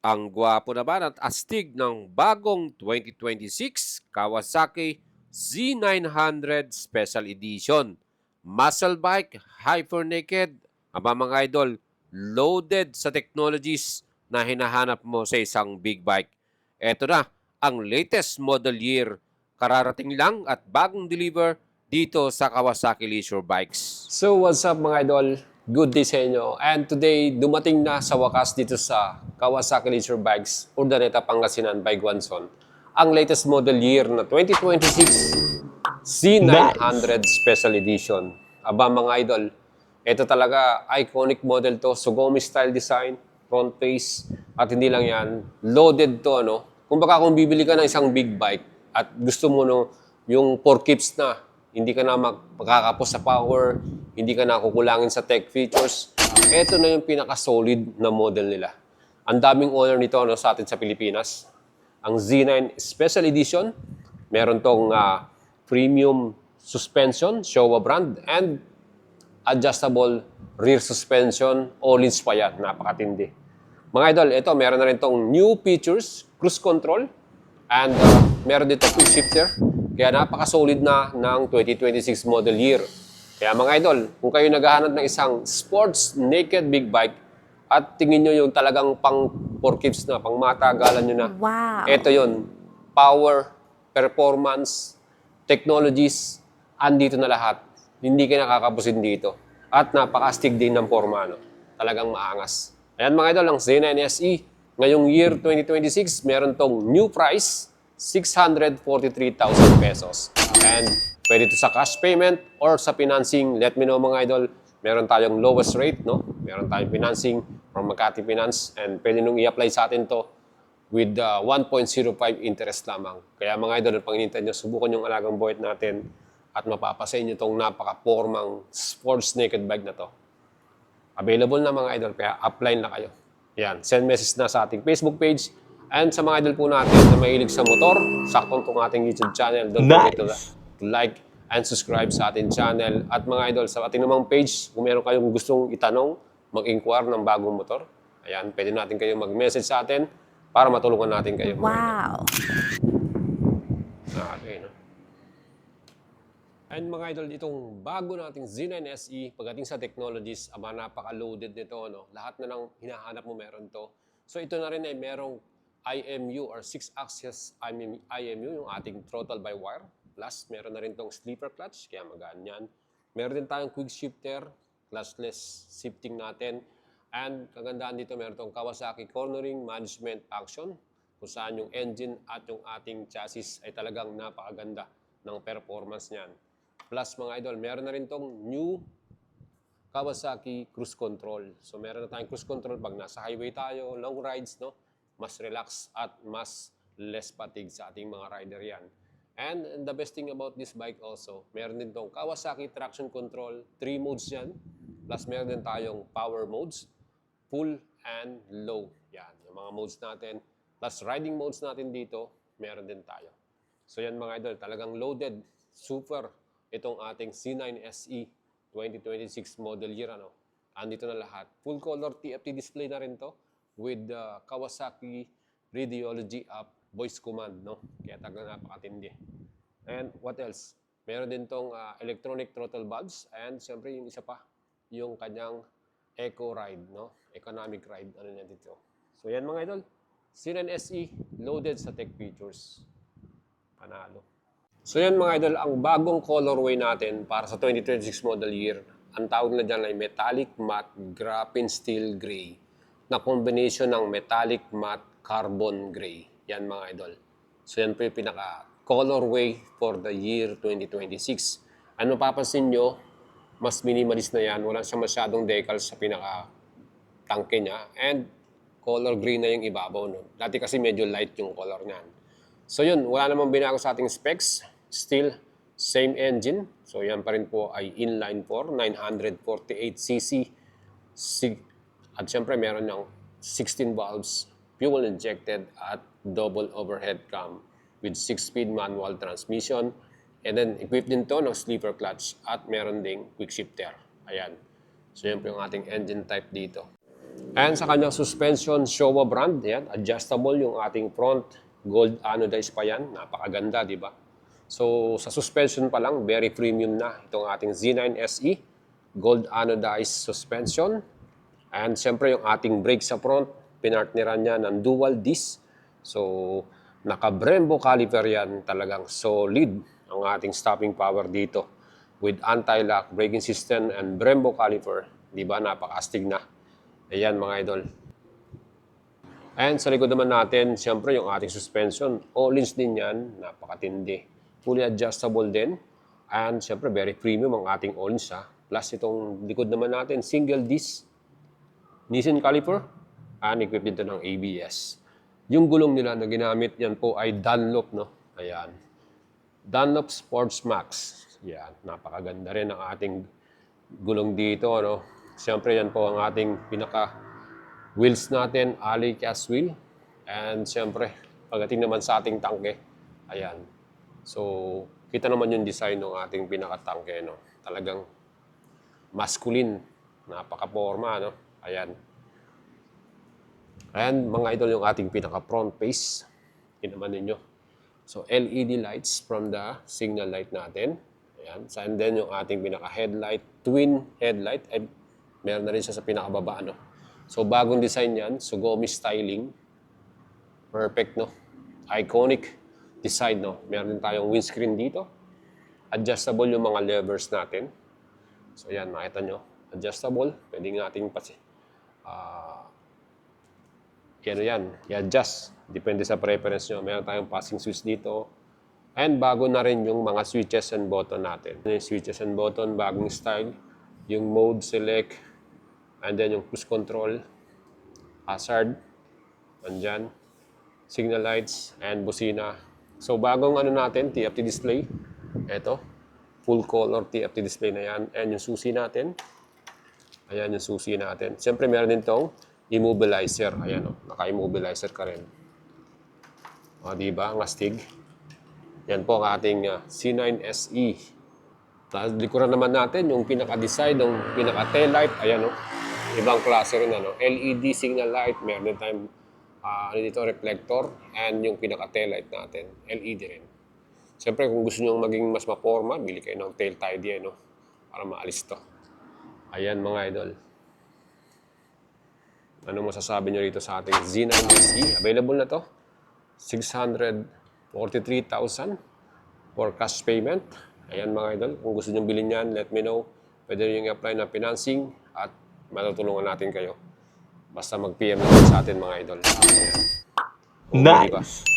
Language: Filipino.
Ang gwapo naman at astig ng bagong 2026 Kawasaki Z900 Special Edition. Muscle bike, hyper naked, aba mga idol, loaded sa technologies na hinahanap mo sa isang big bike. Ito na, ang latest model year. Kararating lang at bagong deliver dito sa Kawasaki Leisure Bikes. So what's up mga idol? Good day sa inyo. And today, dumating na sa wakas dito sa Kawasaki Leisure Bikes, Urdaneta, Pangasinan by Guanzon, ang latest model year na 2026 Z900 Special Edition. Aba mga idol, ito talaga iconic model to, Sugumi style design, front face, at hindi lang yan, loaded to ano. Kumbaga kung bibili ka ng isang big bike at gusto mo no, yung 4 keeps na, hindi ka na magkakapos sa power, hindi ka na kukulangin sa tech features, ito na yung pinaka-solid na model nila. Ang daming owner nito no, sa atin sa Pilipinas. Ang Z9 Special Edition, meron tong premium suspension, Showa brand, and adjustable rear suspension, all-ins pa yan, napakatindi. Mga idol, ito, meron na rin tong new features, cruise control, and meron dito quick shifter. Kaya napaka-solid na ng 2026 model year. Kaya mga idol, kung kayo naghahanap ng isang sports naked big bike at tingin nyo yung talagang pang 4 keeps na, pang matagalan nyo na. Wow. Ito yun. Power, performance, technologies, andito na lahat. Hindi ka nakakapusin dito. At napaka-astig din ng forma. No? Talagang maangas. Ayan mga idol, ang Z9 SE. Ngayong year 2026, meron tong new price, 643,000 pesos. And pwede ito sa cash payment or sa financing. Let me know mga idol, meron tayong lowest rate, no? Meron tayong financing from Makati Finance and pwede nung i-apply sa atin to with 1.05 interest lamang. Kaya mga idol, pag inintay nyo, subukan yung alagang buhat natin at mapapasay nyo itong napaka-formang sports naked bike na to. Available na mga idol, kaya apply na kayo. Yan, send message na sa ating Facebook page. And sa mga idol po natin na mahilig sa motor, saktong itong ating YouTube channel. Don't forget to like and subscribe sa ating channel. At mga idol, sa ating namang page, kung meron kayong gustong itanong, mag-inquire ng bagong motor, ayan, pwede natin kayo mag-message sa atin para matulungan natin kayo. Wow. Okay, no? And mga idol, itong bago nating Z9 SE, pagdating sa technologies, napaka-loaded nito. No? Lahat na lang hinahanap mo meron to. So ito na rin ay merong IMU or 6-axis IMU, yung ating throttle by wire. Plus, meron na rin tong sleeper clutch, kaya magaan yan. Meron din tayong quick shifter, clutchless shifting natin. And kagandahan dito, meron tong Kawasaki cornering management function, kung saan yung engine at yung ating chassis ay talagang napakaganda ng performance niyan. Plus mga idol, meron na rin tong new Kawasaki cruise control. So meron na tayong cruise control pag nasa highway tayo, long rides, no? Mas relax at mas less fatigue sa ating mga rider yan. And the best thing about this bike also, meron din tong Kawasaki traction control, 3 modes yan. Plus meron din tayong power modes, full and low. Yan, yung mga modes natin. Plus riding modes natin dito, meron din tayo. So yan mga idol, talagang loaded, super itong ating Z9 SE 2026 model year. Ano? Andito na lahat. Full color TFT display na rin to with Kawasaki Radiology app voice command. No? Kaya talagang napakatindi. And what else? Meron din tong electronic throttle valves and siyempre yung isa pa, yung kanyang Eco Ride, no? Economic ride, ano yan dito. So yan mga idol, Z9 SE loaded sa tech features. Panalo. So yan mga idol, ang bagong colorway natin para sa 2026 model year, ang tawag na dyan ay metallic matte graphene steel gray na combination ng metallic matte carbon gray. Yan mga idol. So yan po yung pinaka colorway for the year 2026. Ano mapapansin nyo, mas minimalist na yan. Wala siya masyadong decals sa pinaka-tangke niya. And color green na yung ibabaw. No? Dati kasi medyo light yung color niyan. So yun, wala namang binago sa ating specs. Still, same engine. So yan pa rin po ay inline 4, 948cc. At syempre meron ng 16 valves, fuel injected at double overhead cam with 6-speed manual transmission. And then equipped din to ng sleeper clutch at meron ding quick shifter. Ayan. So yan po yung ating engine type dito. And sa kanyang suspension, Showa brand, yan, adjustable yung ating front, gold anodized pa yan, napakaganda, di ba? So sa suspension pa lang, very premium na itong ating Z9 SE, gold anodized suspension. And siyempre yung ating brake sa front, pinartneran niya ng dual disc. So naka-Brembo caliper yan, talagang solid ang ating stopping power dito. With anti-lock braking system and Brembo caliper, di ba, napaka-astig na. Ayan mga idol. And sa likod naman natin, siyempre yung ating suspension, all-ins din yan, napakatindi. Fully adjustable din. And siyempre very premium ang ating all-ins ha. Plus itong likod naman natin, single disc, Nissin caliper, and equipped dito ng ABS. Yung gulong nila na ginamit yan po ay Dunlop, no? Ayan. Dunlop Sports Max. Yan, napakaganda rin ang ating gulong dito, ano? Siyempre yan po ang ating pinaka wheels natin, alley cast wheel. And siyempre, pagdating naman sa ating tangke, ayan. So, kita naman yung design ng ating pinaka-tangke, no? Talagang masculine, napaka-forma, no? Ayan. And mga idol, yung ating pinaka-front face, naman ninyo. So, LED lights from the signal light natin. Ayan. And then yung ating pinaka-headlight, twin headlight, ay meron na rin siya sa pinakababa, no? So, bagong design yan. Sugoi styling. Perfect, no? Iconic design, no? Meron din tayong windscreen dito. Adjustable yung mga levers natin. So, yan, makita nyo. Adjustable. Pwede nga ating yan, i-adjust. Depende sa preference nyo. Meron tayong passing switch dito. And bago na rin yung mga switches and button natin. Yung switches and button, bagong style. Yung mode select. And then yung cruise control. Hazard. Andyan. Signal lights and busina. So bagong ano natin, TFT display. Ito. Full color TFT display na yan. And yung susi natin. Ayan yung susi natin. Siyempre meron din tong immobilizer. Ayan o. Naka-immobilizer ka rin. O, diba? Ang astig. Yan po ang ating C9 SE. Tapos likuran naman natin yung pinaka-design, yung pinaka-tail light. Ayan o. Ibang klase rin ano. LED signal light. Meron din tayong dito, reflector. And yung pinaka-tail light natin. LED rin. Siyempre kung gusto nyo maging mas maporma, bili kayo ng tail tidy. No? Para maalis to. Ayan mga idol. Ano masasabi nyo rito sa ating Z9 SE? Available na to. 643,000 for cash payment. Ayan mga idol. Kung gusto nyo bilhin yan, let me know. Pwede nyo i-apply na financing at matutulungan natin kayo. Basta mag-PM lang sa atin mga idol. Ayan. Nice!